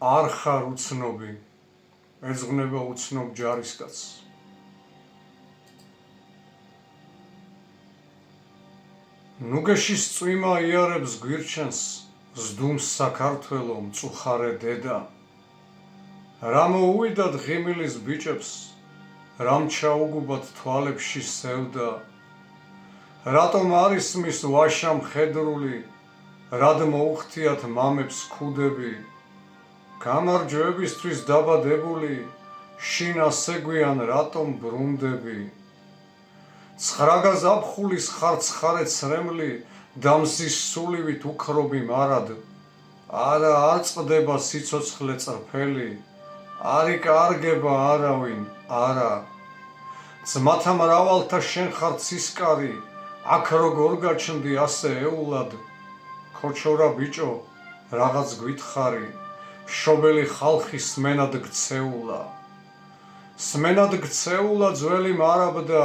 არ ხარ უცნობი, ეძღვნება უცნობ ჯარისკაცს. ნუგეშის წვიმა იარებს გვირჩენს, ზდუმს საქართველო მწუხარე დედა. რა მოუვიდათ ღიმილის ბიჭებს, რამ ჩაუგუბათ თვალებში სევდა. რატომ არ ისმის ვაშა მხედრული, რად მოუხთიათ მამებს ქუდები. გამარჯვებისთვის დაბადებული, შინ ასე გვიან რატომ ბრუნდები. ცხრაგა ზაფხულის ხარ ცხარე ცრემლი, დამსის სულივით უქრობი მარად. არა არ წყდება სიცოცხლე წრფელი, არ იკარგება არავინ, არა. ძმათა მრავალთა შენ ხარ ცისკარი, აქ როგორ გაჩნდი ასე ეულად. ქოჩორა ბიჭო, რაღაც გვითხარი, შობელი ხალხი სმენად გცეულა. სმენად გცეულა ძველი მარაბდა,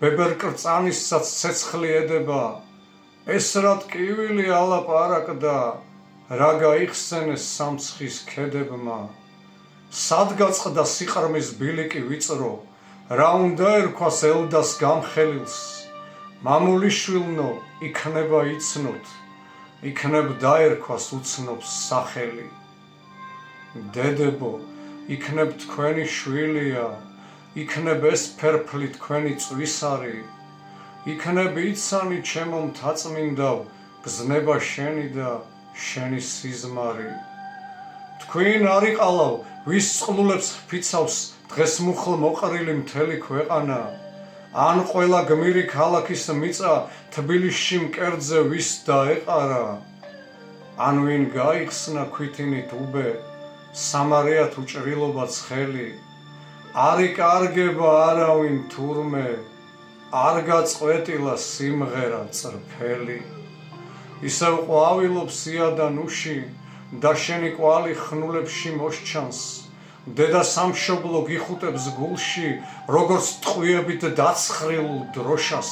ბებერკრწანისსაც ცეცხლი ედება. ეს რა ტკივილი ალაპარაკდა, რა გაიხსენეს სამცხის ქედებმა. სად გაწყდა სიყრმის ბილიკი ვიწრო, რა უნდა ერქვას ელდას გამხელილს. მამულიშვილნო, იქნება იცნოთ, იქნებ დაერქვას უცნობს სახელი. დედებო, იქნებ თქვენი შვილია, იქნებ ეს ფერფლი თქვენი წვისარი. იქნებ იცანი ჩემო მთაწმინდავ, გზნება შენი და შენი სიზმარი. თქვენ არ იყალავ, ვის წყლულებს ხფიცავს დღეს მუხლ მოყრილი მთელი ქვეყანა. ან ყველა გმირი ქალაქის მიწა თბილისში მკერდზე ვის დაეყარა. ან ვინ გაიხსნა ქვითინით უბე, სამარეათ უჭრილობა ცხელი. არ იკარგება არავინ თურმე, არ გაწყვეტილა სიმღერა წრფელი. ისევ ყვავილობს სია და ნუში, და შენი კვალი ხნულებში მოსჩანს. დედა სამშობლო გიხუტებს გულში, როგორც ტყვიებით დაცხრილ დროშას.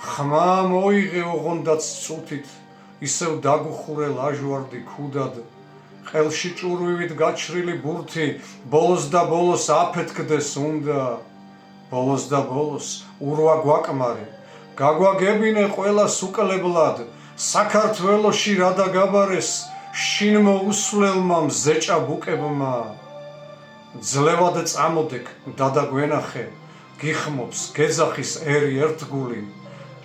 ხმა მოიღე ოღონდაც წუთით, ისევ დაგუხურე ლაჟვარდი ქუდად. ყელში ჭურვივით გაჩრილი ბურთი, ბოლოს და ბოლოს აფეთქდეს უნდა. ბოლოს და ბოლოს ურვა გვაკმარი, გაგვაგებინე ყველას უკლებლად. საქართველოში რა დაგაბარეს, შინ მოუსვლელმა მზეჭა ბუკებმა. ძლევად წამოდეკ, დადა გვენახე, გიხმობს გეძახის ერი ერთგული.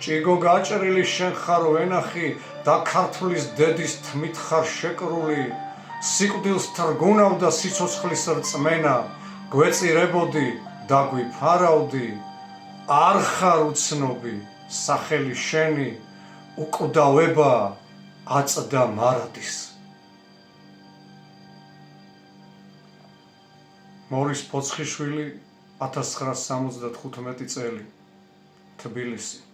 ჭიგო გაჭრილი შენ ხარ ვენახი და ქართლის დედის თმით ხარ შეკრული. სიკვდილს თრგუნავდა სიცოცხლის რწმენა, გვეწირებოდი და გვიფარავდი. არ ხარ უცნობი, სახელი შენი უკვდავება აწდა მარადის. მორის ფოცხიშვილი 1975 წელი, თბილისი.